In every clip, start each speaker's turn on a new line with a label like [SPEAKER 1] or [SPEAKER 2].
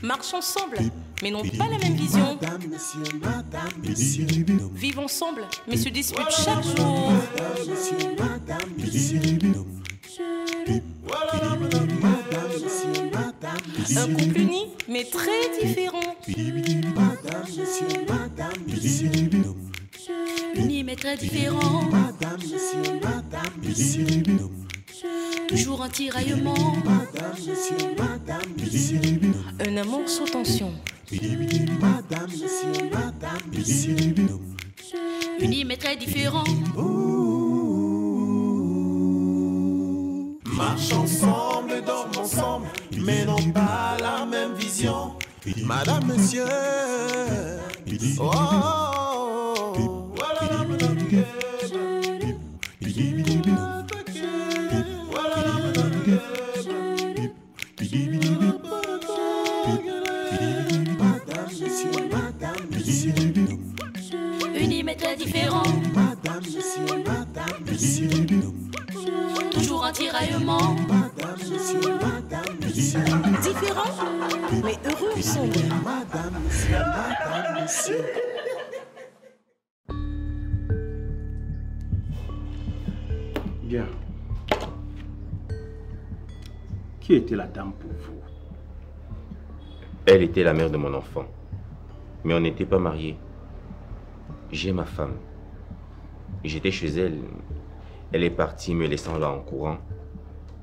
[SPEAKER 1] marchent ensemble, mais n'ont pas la même vision. Vivent ensemble, mais se disputent chaque jour. Un couple uni, mais très différent. Uni, mais très différent. Toujours un tiraillement. Un amour sous tension. Uni, mais très différent.
[SPEAKER 2] Marche ensemble, dorment ensemble, mais n'ont pas la même vision. Madame, monsieur. Oh, voilà, madame.
[SPEAKER 1] Unis mais très différents. Toujours un tiraillement. Différents, mais heureux ensemble.
[SPEAKER 3] Bien. Qui était la dame pour vous?
[SPEAKER 4] Elle était la mère de mon enfant. Mais on n'était pas mariés. J'ai ma femme. J'étais chez elle. Elle est partie me laissant là en courant.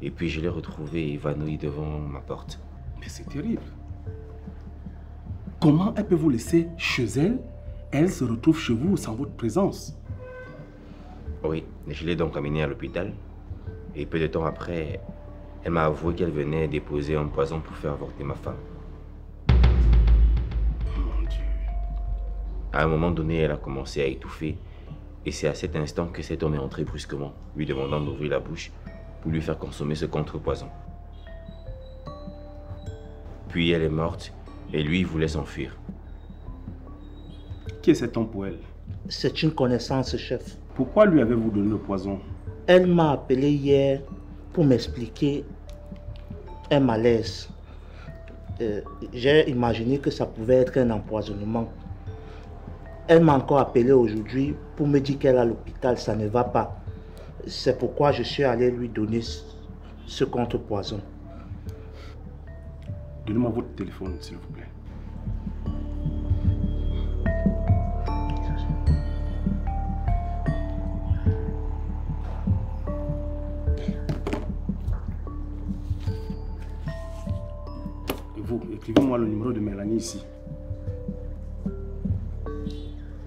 [SPEAKER 4] Et puis je l'ai retrouvée évanouie devant ma porte.
[SPEAKER 3] Mais c'est terrible. Comment elle peut vous laisser chez elle? Elle se retrouve chez vous sans votre présence.
[SPEAKER 4] Oui, je l'ai donc amenée à l'hôpital. Et peu de temps après, elle m'a avoué qu'elle venait déposer un poison pour faire avorter ma femme.
[SPEAKER 3] Mon Dieu.
[SPEAKER 4] À un moment donné, elle a commencé à étouffer. Et c'est à cet instant que cet homme est entré brusquement, lui demandant d'ouvrir la bouche pour lui faire consommer ce contrepoison. Puis elle est morte et lui voulait s'enfuir.
[SPEAKER 3] Qui est cet homme pour elle?
[SPEAKER 5] C'est une connaissance, chef.
[SPEAKER 3] Pourquoi lui avez-vous donné le poison?
[SPEAKER 5] Elle m'a appelé hier pour m'expliquer un malaise. J'ai imaginé que ça pouvait être un empoisonnement. Elle m'a encore appelé aujourd'hui pour me dire qu'elle est à l'hôpital, ça ne va pas. C'est pourquoi je suis allé lui donner ce contrepoison.
[SPEAKER 3] Donnez-moi votre téléphone, s'il vous plaît. Et vous, écrivez-moi le numéro de Mélanie ici.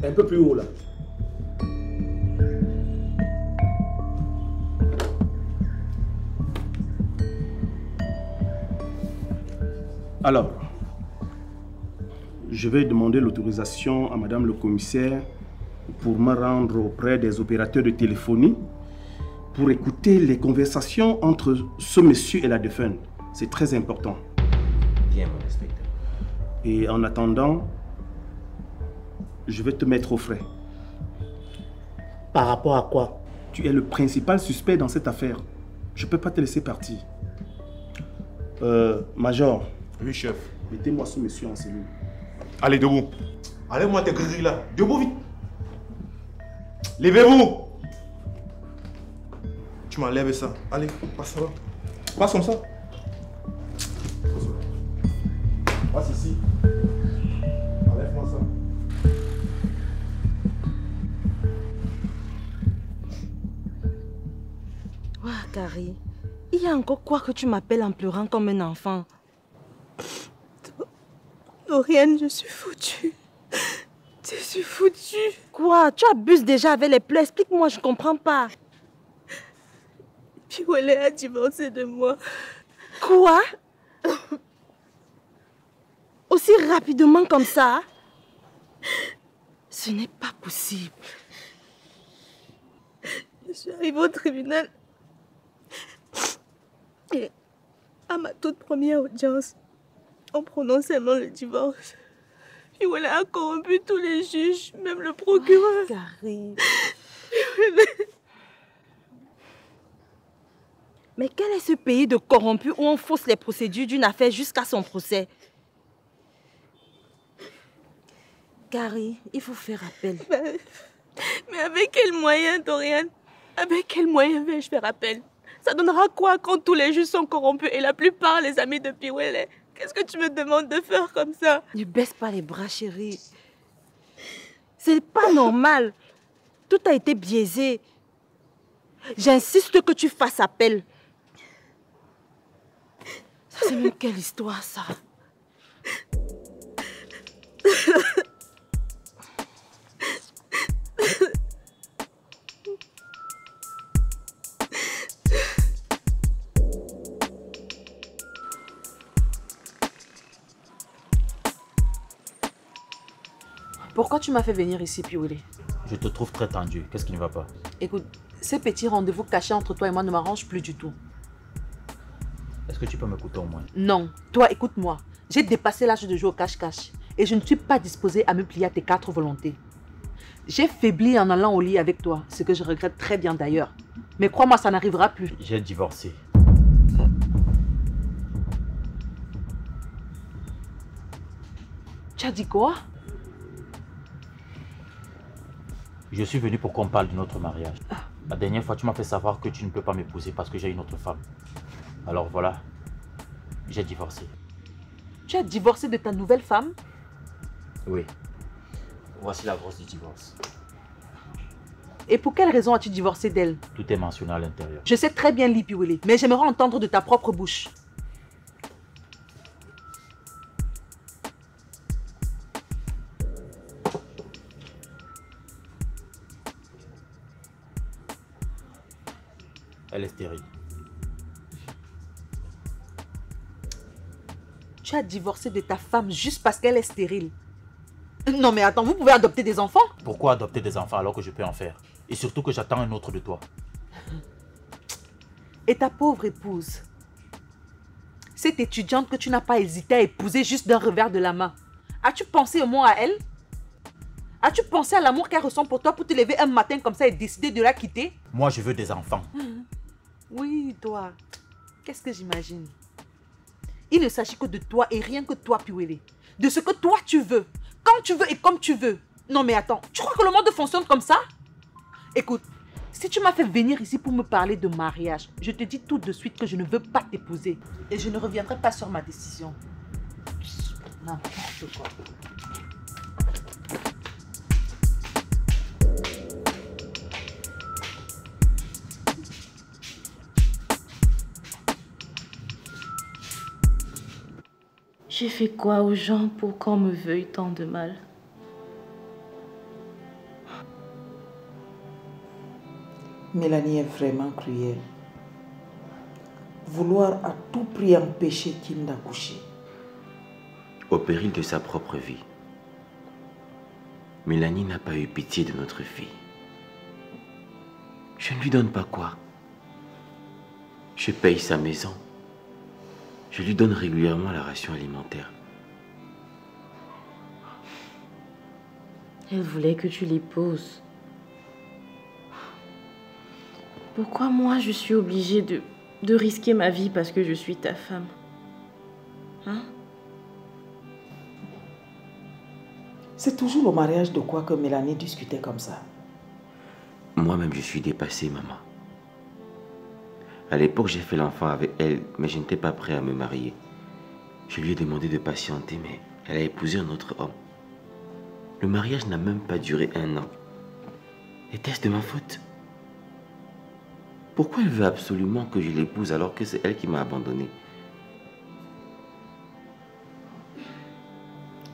[SPEAKER 3] Un peu plus haut là. Alors, je vais demander l'autorisation à Madame le commissaire pour me rendre auprès des opérateurs de téléphonie pour écouter les conversations entre ce monsieur et la défunte. C'est très important.
[SPEAKER 4] Bien, mon inspecteur.
[SPEAKER 3] Et en attendant, je vais te mettre au frais.
[SPEAKER 5] Par rapport à quoi?
[SPEAKER 3] Tu es le principal suspect dans cette affaire. Je ne peux pas te laisser partir. Major.
[SPEAKER 2] Oui, chef.
[SPEAKER 3] Mettez-moi ce monsieur en cellule.
[SPEAKER 2] Allez, debout. Allez, moi, tes grilles là. Debout, vite. Levez-vous. Tu m'enlèves ça. Allez, passe là. Passe comme ça. Passe ici. Enlève-moi ça.
[SPEAKER 6] Ouah, Carrie, il y a encore quoi que tu m'appelles en pleurant comme un enfant?
[SPEAKER 7] Lauriane, je suis foutue. Je suis foutue.
[SPEAKER 6] Quoi? Tu abuses déjà avec les pleurs. Explique-moi, je comprends pas.
[SPEAKER 7] Piwele a divorcé de moi.
[SPEAKER 6] Quoi? Aussi rapidement comme ça? Ce n'est pas possible.
[SPEAKER 7] Je suis arrivée au tribunal. Et à ma toute première audience, on prononce seulement le divorce. Piwele a corrompu tous les juges, même le procureur.
[SPEAKER 6] Carrie. Mais quel est ce pays de corrompus où on fausse les procédures d'une affaire jusqu'à son procès? Carrie, il faut faire appel.
[SPEAKER 7] Mais avec quel moyen, Dorian? Avec quel moyen vais-je faire appel? Ça donnera quoi quand tous les juges sont corrompus et la plupart les amis de Piwele? Qu'est-ce que tu me demandes de faire comme ça?
[SPEAKER 6] Ne baisse pas les bras, chérie. C'est pas normal. Tout a été biaisé. J'insiste que tu fasses appel. Ça, c'est même quelle histoire, ça?
[SPEAKER 8] Pourquoi tu m'as fait venir ici, Piwele?
[SPEAKER 9] Je te trouve très tendu. Qu'est-ce qui ne va pas?
[SPEAKER 8] Écoute, ces petits rendez-vous cachés entre toi et moi ne m'arrangent plus du tout.
[SPEAKER 9] Est-ce que tu peux m'écouter au moins?
[SPEAKER 8] Non, toi, écoute-moi. J'ai dépassé l'âge de jouer au cache-cache et je ne suis pas disposée à me plier à tes 4 volontés. J'ai faibli en allant au lit avec toi, ce que je regrette très bien d'ailleurs. Mais crois-moi, ça n'arrivera plus.
[SPEAKER 9] J'ai divorcé.
[SPEAKER 8] Tu as dit quoi?
[SPEAKER 9] Je suis venu pour qu'on parle de notre mariage. La dernière fois, tu m'as fait savoir que tu ne peux pas m'épouser parce que j'ai une autre femme. Alors voilà, j'ai divorcé.
[SPEAKER 8] Tu as divorcé de ta nouvelle femme?
[SPEAKER 9] Oui. Voici la grosse du divorce.
[SPEAKER 8] Et pour quelle raison as-tu divorcé d'elle?
[SPEAKER 9] Tout est mentionné à l'intérieur.
[SPEAKER 8] Je sais très bien, Piwele, mais j'aimerais entendre de ta propre bouche.
[SPEAKER 9] Elle est stérile.
[SPEAKER 8] Tu as divorcé de ta femme juste parce qu'elle est stérile. Non mais attends, vous pouvez adopter des enfants?
[SPEAKER 9] Pourquoi adopter des enfants alors que je peux en faire? Et surtout que j'attends un autre de toi.
[SPEAKER 8] Et ta pauvre épouse? Cette étudiante que tu n'as pas hésité à épouser juste d'un revers de la main. As-tu pensé au moins à elle? As-tu pensé à l'amour qu'elle ressent pour toi pour te lever un matin comme ça et décider de la quitter?
[SPEAKER 9] Moi, je veux des enfants.
[SPEAKER 8] Oui, toi. Qu'est-ce que j'imagine? Il ne s'agit que de toi et rien que toi, Piwele. De ce que toi tu veux. Quand tu veux et comme tu veux. Non mais attends, tu crois que le monde fonctionne comme ça? Écoute, si tu m'as fait venir ici pour me parler de mariage, je te dis tout de suite que je ne veux pas t'épouser. Et je ne reviendrai pas sur ma décision. N'importe quoi.
[SPEAKER 7] J'ai fait quoi aux gens pour qu'on me veuille tant de mal?
[SPEAKER 10] Mélanie est vraiment cruelle. Vouloir à tout prix empêcher Kim d'accoucher.
[SPEAKER 4] Au péril de sa propre vie, Mélanie n'a pas eu pitié de notre fille. Je ne lui donne pas quoi. Je paye sa maison. Je lui donne régulièrement la ration alimentaire.
[SPEAKER 7] Elle voulait que tu l'épouses. Pourquoi moi je suis obligée de risquer ma vie parce que je suis ta femme? Hein?
[SPEAKER 10] C'est toujours le mariage de quoi que Mélanie discutait comme ça.
[SPEAKER 4] Moi-même, je suis dépassé, maman. À l'époque, j'ai fait l'enfant avec elle, mais je n'étais pas prêt à me marier. Je lui ai demandé de patienter, mais elle a épousé un autre homme. Le mariage n'a même pas duré 1 an. Était-ce de ma faute? Pourquoi elle veut absolument que je l'épouse alors que c'est elle qui m'a abandonné?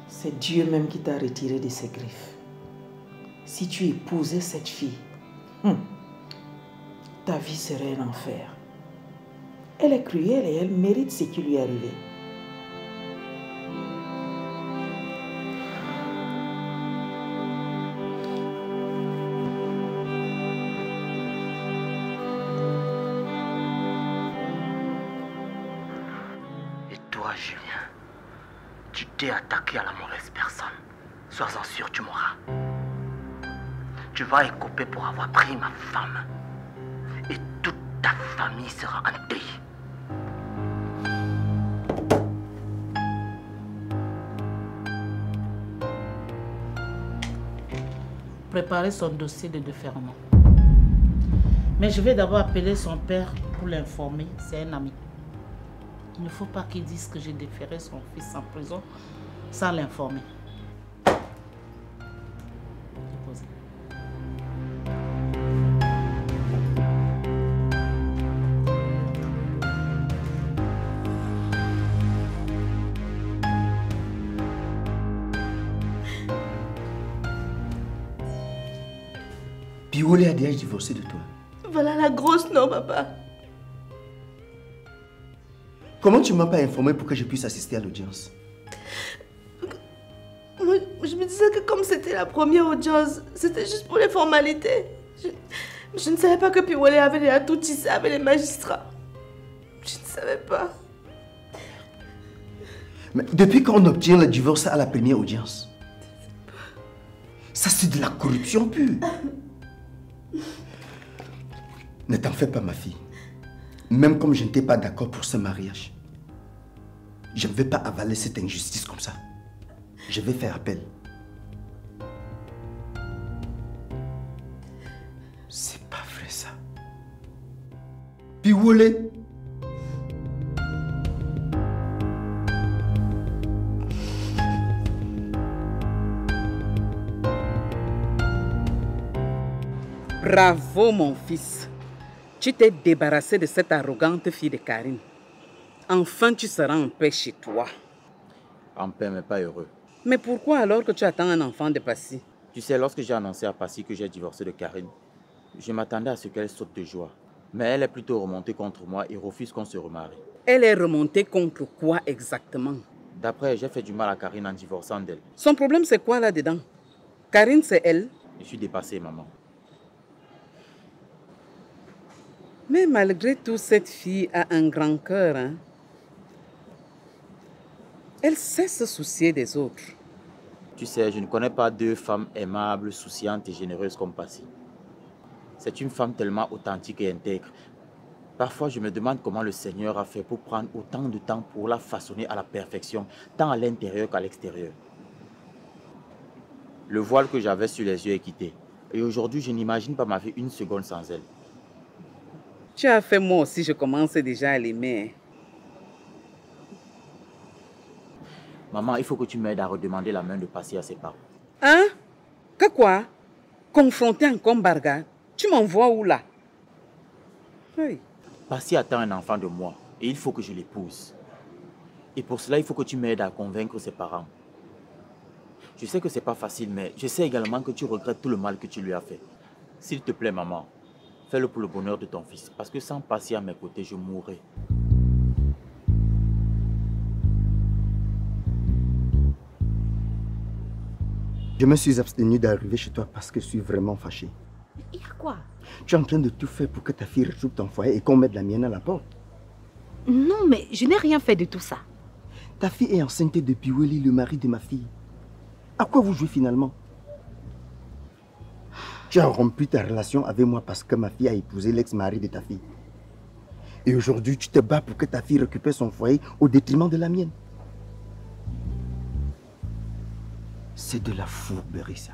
[SPEAKER 10] C'est Dieu même qui t'a retiré de ses griffes. Si tu épousais cette fille, ta vie serait un enfer. Elle est cruelle et elle mérite ce qui lui est arrivé.
[SPEAKER 5] Et toi, Julien, tu t'es attaqué à la mauvaise personne. Sois-en sûr, tu mourras. Tu vas écoper pour avoir pris ma femme. Et toute ta famille sera en deuil.
[SPEAKER 11] Préparer son dossier de déferment. Mais je vais d'abord appeler son père pour l'informer. C'est un ami. Il ne faut pas qu'il dise que j'ai déféré son fils en prison sans l'informer. Déposez.
[SPEAKER 12] Piwole a déjà divorcé de toi.
[SPEAKER 7] Voilà la grosse non, papa.
[SPEAKER 12] Comment tu ne m'as pas informé pour que je puisse assister à l'audience?
[SPEAKER 7] Moi, je me disais que comme c'était la première audience, c'était juste pour les formalités. Je ne savais pas que Piwole avait déjà tout tissé avec les magistrats. Je ne savais pas.
[SPEAKER 12] Mais depuis qu'on obtient le divorce à la première audience, ça c'est de la corruption pure. Ne t'en fais pas, ma fille. Même comme je n'étais pas d'accord pour ce mariage, je ne vais pas avaler cette injustice comme ça. Je vais faire appel. C'est pas vrai ça. Piwole.
[SPEAKER 13] Bravo mon fils. Tu t'es débarrassé de cette arrogante fille de Karine. Enfin, tu seras en paix chez toi.
[SPEAKER 9] En paix, mais pas heureux.
[SPEAKER 13] Mais pourquoi alors que tu attends un enfant de Passy?
[SPEAKER 9] Tu sais, lorsque j'ai annoncé à Passy que j'ai divorcé de Karine, je m'attendais à ce qu'elle saute de joie. Mais elle est plutôt remontée contre moi et refuse qu'on se remarie.
[SPEAKER 13] Elle est remontée contre quoi exactement?
[SPEAKER 9] D'après, j'ai fait du mal à Karine en divorçant d'elle.
[SPEAKER 13] Son problème, c'est quoi là-dedans? Karine, c'est elle?
[SPEAKER 9] Je suis dépassé, maman.
[SPEAKER 13] Mais malgré tout, cette fille a un grand cœur, hein? Elle sait se soucier des autres.
[SPEAKER 9] Tu sais, je ne connais pas deux femmes aimables, souciantes et généreuses comme Passy. C'est une femme tellement authentique et intègre. Parfois, je me demande comment le Seigneur a fait pour prendre autant de temps pour la façonner à la perfection, tant à l'intérieur qu'à l'extérieur. Le voile que j'avais sur les yeux est quitté. Et aujourd'hui, je n'imagine pas ma vie une seconde sans elle.
[SPEAKER 13] Tu as fait moi aussi, je commence déjà à l'aimer.
[SPEAKER 9] Maman, il faut que tu m'aides à redemander la main de Passy à ses parents.
[SPEAKER 13] Hein? Que quoi? Confronter encore Barga? Tu m'envoies où là? Oui.
[SPEAKER 9] Passy attend un enfant de moi et il faut que je l'épouse. Et pour cela, il faut que tu m'aides à convaincre ses parents. Je sais que c'est pas facile, mais je sais également que tu regrettes tout le mal que tu lui as fait. S'il te plaît, maman, fais-le pour le bonheur de ton fils, parce que sans Passy à mes côtés, je mourrai.
[SPEAKER 12] Je me suis abstenu d'arriver chez toi parce que je suis vraiment fâché.
[SPEAKER 6] Il y a quoi?
[SPEAKER 12] Tu es en train de tout faire pour que ta fille retrouve ton foyer et qu'on mette la mienne à la porte.
[SPEAKER 6] Non, mais je n'ai rien fait de tout ça.
[SPEAKER 12] Ta fille est enceinte de Piwole, le mari de ma fille. À quoi vous jouez finalement? Tu as rompu ta relation avec moi parce que ma fille a épousé l'ex-mari de ta fille. Et aujourd'hui, tu te bats pour que ta fille récupère son foyer au détriment de la mienne. C'est de la fourberie, ça.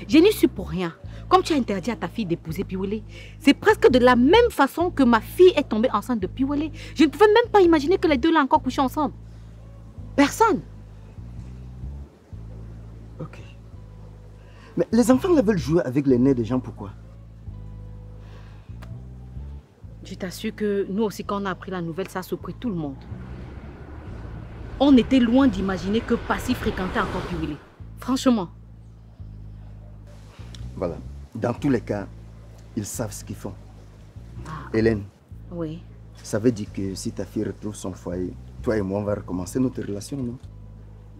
[SPEAKER 6] Je n'y suis pour rien. Comme tu as interdit à ta fille d'épouser Piwole, c'est presque de la même façon que ma fille est tombée enceinte de Piwole. Je ne pouvais même pas imaginer que les deux l'ont encore couché ensemble. Personne.
[SPEAKER 12] Ok. Mais les enfants là veulent jouer avec les nez des gens, pourquoi?
[SPEAKER 6] Je t'assure que nous aussi, quand on a appris la nouvelle, ça a surpris tout le monde. On était loin d'imaginer que Passy fréquentait encore Piwole. Franchement.
[SPEAKER 12] Voilà. Dans tous les cas, ils savent ce qu'ils font. Hélène.
[SPEAKER 6] Oui.
[SPEAKER 12] Ça veut dire que si ta fille retrouve son foyer, toi et moi, on va recommencer notre relation, non?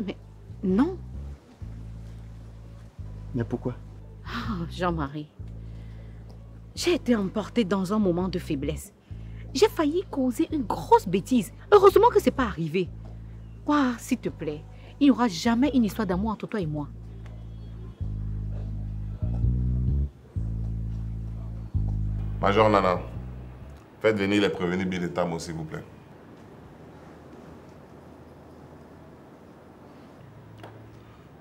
[SPEAKER 6] Mais non.
[SPEAKER 12] Mais pourquoi?
[SPEAKER 6] Oh, Jean-Marie. J'ai été emportée dans un moment de faiblesse. J'ai failli causer une grosse bêtise. Heureusement que ce n'est pas arrivé. Ouah, s'il te plaît, il n'y aura jamais une histoire d'amour entre toi et moi.
[SPEAKER 14] Major Nana, faites venir les prévenus Bill et Tam, s'il vous plaît.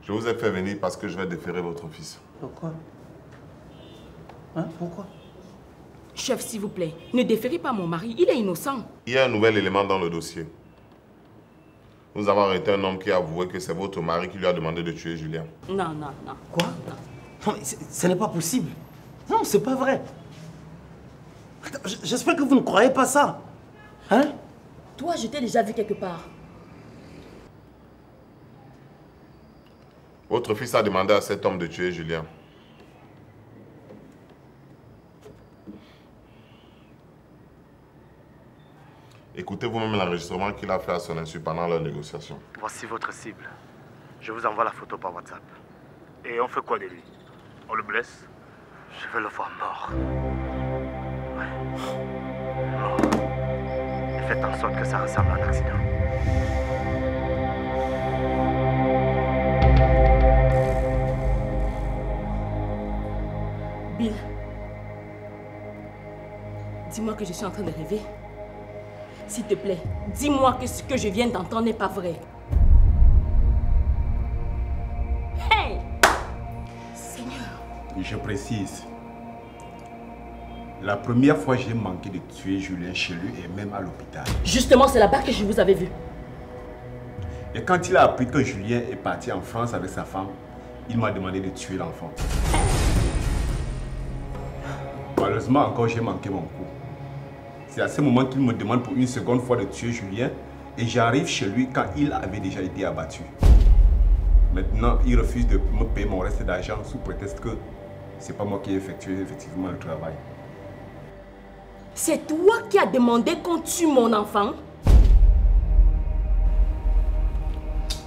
[SPEAKER 14] Je vous ai fait venir parce que je vais déférer votre fils.
[SPEAKER 15] Pourquoi? Hein? Pourquoi?
[SPEAKER 16] Chef, s'il vous plaît, ne déférez pas mon mari, il est innocent.
[SPEAKER 14] Il y a un nouvel élément dans le dossier. Nous avons arrêté un homme qui a avoué que c'est votre mari qui lui a demandé de tuer Julien.
[SPEAKER 16] Non, non, non.
[SPEAKER 15] Quoi? Non, mais ce n'est pas possible. Non, c'est pas vrai. J'espère que vous ne croyez pas ça. Hein?
[SPEAKER 16] Toi, je t'ai déjà vu quelque part.
[SPEAKER 14] Votre fils a demandé à cet homme de tuer Julien. Écoutez vous-même l'enregistrement qu'il a fait à son insu pendant leur négociation.
[SPEAKER 17] Voici votre cible. Je vous envoie la photo par WhatsApp. Et on fait quoi de lui? On le blesse? Je veux le voir mort. Ouais. Mort. Et faites en sorte que ça ressemble à un accident.
[SPEAKER 16] Bill, dis-moi que je suis en train de rêver. S'il te plaît, dis-moi que ce que je viens d'entendre n'est pas vrai. Hey! Seigneur!
[SPEAKER 18] Je précise. La première fois, j'ai manqué de tuer Julien chez lui et même à l'hôpital.
[SPEAKER 16] Justement, c'est là-bas que je vous avais vu.
[SPEAKER 18] Et quand il a appris que Julien est parti en France avec sa femme, il m'a demandé de tuer l'enfant. Malheureusement, encore, j'ai manqué mon coup. C'est à ce moment qu'il me demande pour une seconde fois de tuer Julien et j'arrive chez lui quand il avait déjà été abattu. Maintenant, il refuse de me payer mon reste d'argent sous prétexte que c'est pas moi qui ai effectué effectivement le travail.
[SPEAKER 16] C'est toi qui as demandé qu'on tue mon enfant?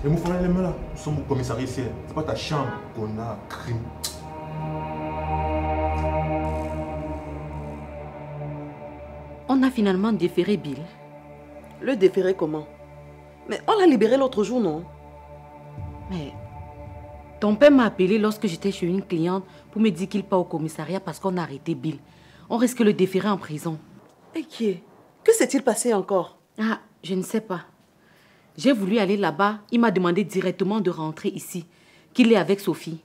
[SPEAKER 2] Et vous prenez les mains là, nous sommes au commissariat ici. C'est pas ta chambre qu'on a crime.
[SPEAKER 6] On a finalement déféré Bill.
[SPEAKER 8] Le déférer comment? Mais on l'a libéré l'autre jour, non?
[SPEAKER 6] Mais ton père m'a appelé lorsque j'étais chez une cliente pour me dire qu'il part au commissariat parce qu'on a arrêté Bill. On risque de le déférer en prison.
[SPEAKER 8] Et qui est? Que s'est-il passé encore?
[SPEAKER 6] Ah, je ne sais pas. J'ai voulu aller là-bas. Il m'a demandé directement de rentrer ici, qu'il est avec Sophie.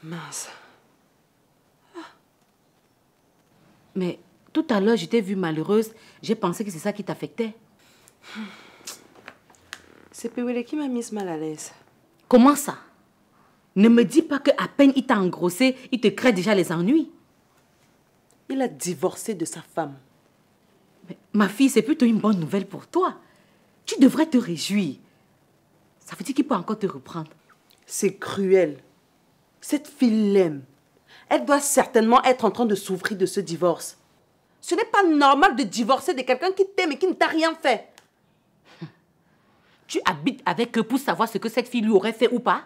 [SPEAKER 8] Mince.
[SPEAKER 6] Mais tout à l'heure, je t'ai vue malheureuse. J'ai pensé que c'est ça qui t'affectait.
[SPEAKER 8] C'est Piwele qui m'a mise mal à l'aise.
[SPEAKER 6] Comment ça? Ne me dis pas qu'à peine il t'a engrossé, il te crée déjà les ennuis.
[SPEAKER 8] Il a divorcé de sa femme.
[SPEAKER 6] Mais, ma fille, c'est plutôt une bonne nouvelle pour toi. Tu devrais te réjouir. Ça veut dire qu'il peut encore te reprendre.
[SPEAKER 8] C'est cruel. Cette fille l'aime. Elle doit certainement être en train de souffrir de ce divorce. Ce n'est pas normal de divorcer de quelqu'un qui t'aime et qui ne t'a rien fait.
[SPEAKER 6] Tu habites avec eux pour savoir ce que cette fille lui aurait fait ou pas?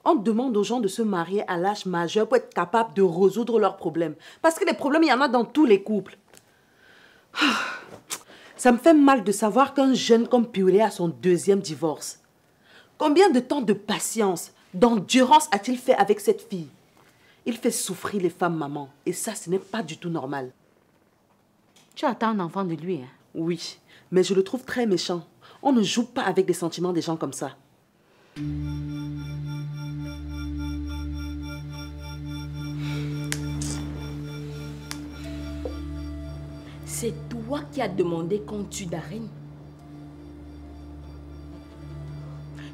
[SPEAKER 8] On demande aux gens de se marier à l'âge majeur pour être capable de résoudre leurs problèmes. Parce que les problèmes, il y en a dans tous les couples. Ça me fait mal de savoir qu'un jeune comme Piwele a son deuxième divorce. Combien de temps de patience, d'endurance a-t-il fait avec cette fille? Il fait souffrir les femmes mamans. Et ça, ce n'est pas du tout normal.
[SPEAKER 6] Tu attends un enfant de lui, hein?
[SPEAKER 8] Oui, mais je le trouve très méchant. On ne joue pas avec les sentiments des gens comme ça.
[SPEAKER 16] C'est toi qui as demandé qu'on tue Darren.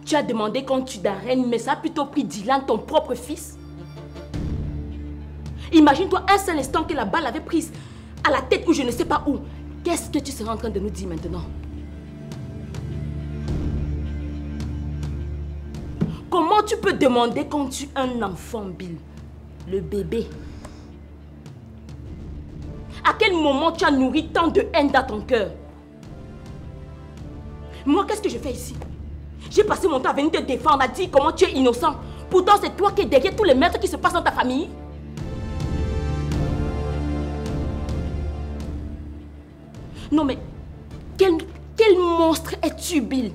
[SPEAKER 16] Tu as demandé qu'on tue Darren, mais ça a plutôt pris Dylan, ton propre fils. Imagine-toi un seul instant que la balle avait prise à la tête ou je ne sais pas où. Qu'est-ce que tu seras en train de nous dire maintenant? Comment tu peux demander qu'on tue un enfant, Bill? Le bébé. À quel moment tu as nourri tant de haine dans ton cœur? Moi, qu'est-ce que je fais ici? J'ai passé mon temps à venir te défendre, à dire comment tu es innocent. Pourtant, c'est toi qui es derrière tous les meurtres qui se passent dans ta famille. Non mais, quel monstre es-tu, Bill?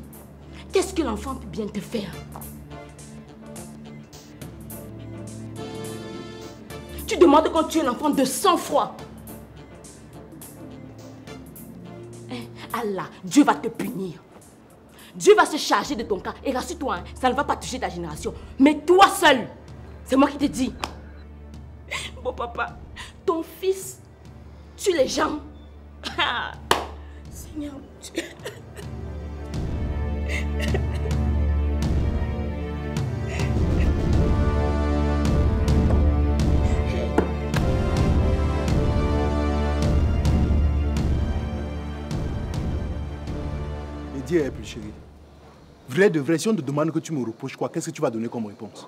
[SPEAKER 16] Qu'est-ce que l'enfant peut bien te faire? Tu demandes qu'on tue l'enfant de sang-froid. Allah, Dieu va te punir. Dieu va se charger de ton cas. Et rassure-toi, hein, ça ne va pas toucher ta génération. Mais toi seul, c'est moi qui te dis. Bon papa, ton fils tue les gens. Seigneur Dieu.
[SPEAKER 17] Dieu est plus chéri. Vrai de vrai, si on te demande que tu me reproches quoi, qu'est-ce que tu vas donner comme réponse?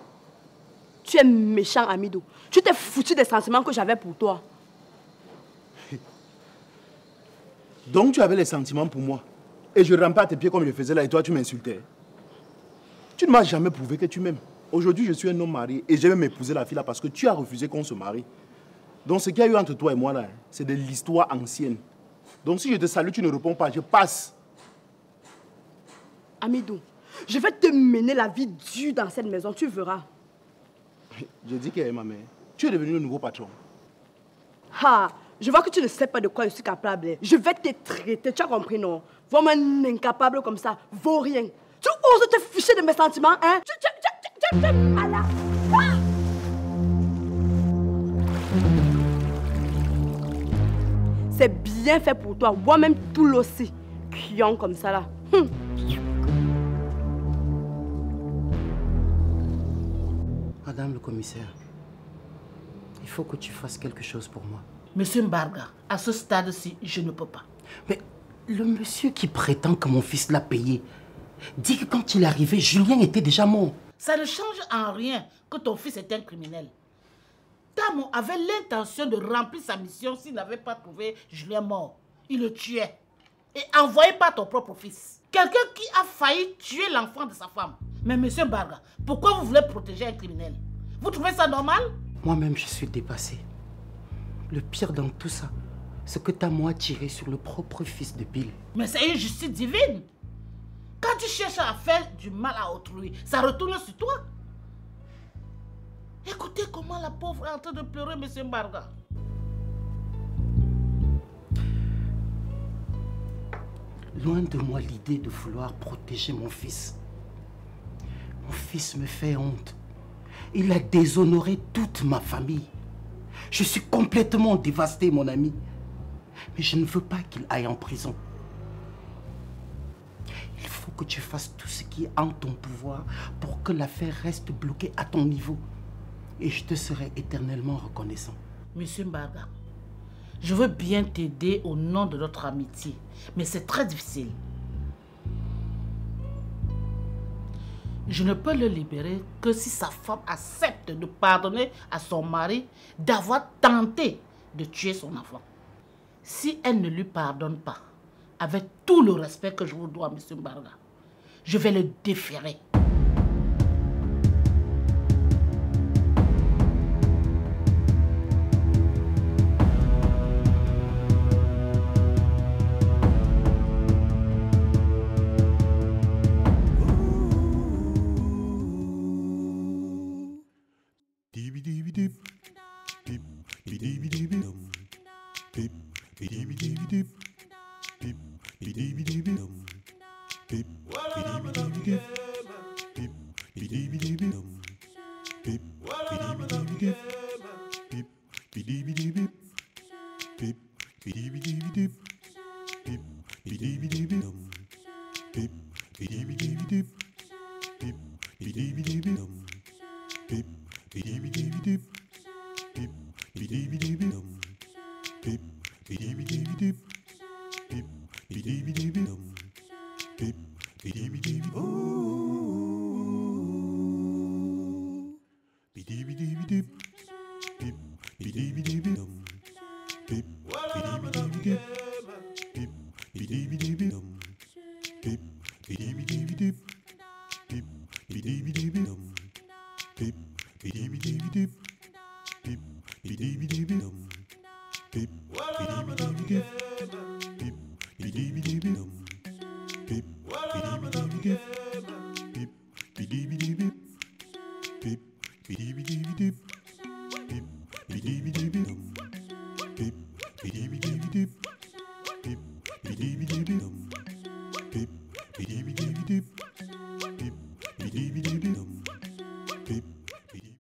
[SPEAKER 16] Tu es méchant, Amidou. Tu t'es foutu des sentiments que j'avais pour toi.
[SPEAKER 17] Donc tu avais les sentiments pour moi. Et je rampe à tes pieds comme je faisais là et toi tu m'insultais. Tu ne m'as jamais prouvé que tu m'aimes. Aujourd'hui je suis un homme marié et j'ai même épousé la fille là parce que tu as refusé qu'on se marie. Donc ce qu'il y a eu entre toi et moi là, c'est de l'histoire ancienne. Donc si je te salue, tu ne réponds pas, je passe.
[SPEAKER 16] Amidou, je vais te mener la vie dure dans cette maison, tu verras.
[SPEAKER 17] Je dis qu'elle est ma mère. Tu es devenu le nouveau patron.
[SPEAKER 16] Ah, je vois que tu ne sais pas de quoi je suis capable. Je vais te traiter, tu as compris, non? Vraiment un incapable comme ça, vaut rien. Tu oses te ficher de mes sentiments, hein? Allah. Ah! C'est bien fait pour toi, moi-même tout l'aussi. Criant comme ça là.
[SPEAKER 15] Madame le commissaire, il faut que tu fasses quelque chose pour moi.
[SPEAKER 11] Monsieur Mbarga, à ce stade-ci, je ne peux pas.
[SPEAKER 15] Mais le monsieur qui prétend que mon fils l'a payé dit que quand il est arrivé, Julien était déjà mort.
[SPEAKER 11] Ça ne change en rien que ton fils est un criminel. Tamon avait l'intention de remplir sa mission s'il n'avait pas trouvé Julien mort. Il le tuait. Et envoyé par ton propre fils. Quelqu'un qui a failli tuer l'enfant de sa femme. Mais monsieur Mbarga, pourquoi vous voulez protéger un criminel? Vous trouvez ça normal?
[SPEAKER 15] Moi-même, je suis dépassé. Le pire dans tout ça, c'est que Tamon a tiré sur le propre fils de Bill.
[SPEAKER 11] Mais c'est une justice divine. Quand tu cherches à faire du mal à autrui, ça retourne sur toi. Écoutez comment la pauvre est en train de pleurer, monsieur Mbarga.
[SPEAKER 15] Loin de moi l'idée de vouloir protéger mon fils. Mon fils me fait honte. Il a déshonoré toute ma famille. Je suis complètement dévasté, mon ami. Mais je ne veux pas qu'il aille en prison. Il faut que tu fasses tout ce qui est en ton pouvoir pour que l'affaire reste bloquée à ton niveau. Et je te serai éternellement reconnaissant.
[SPEAKER 11] Monsieur Mbarga, je veux bien t'aider au nom de notre amitié, mais c'est très difficile. Je ne peux le libérer que si sa femme accepte de pardonner à son mari d'avoir tenté de tuer son enfant. Si elle ne lui pardonne pas, avec tout le respect que je vous dois, monsieur Mbarga, je vais le déférer.
[SPEAKER 2] Beep, Pip.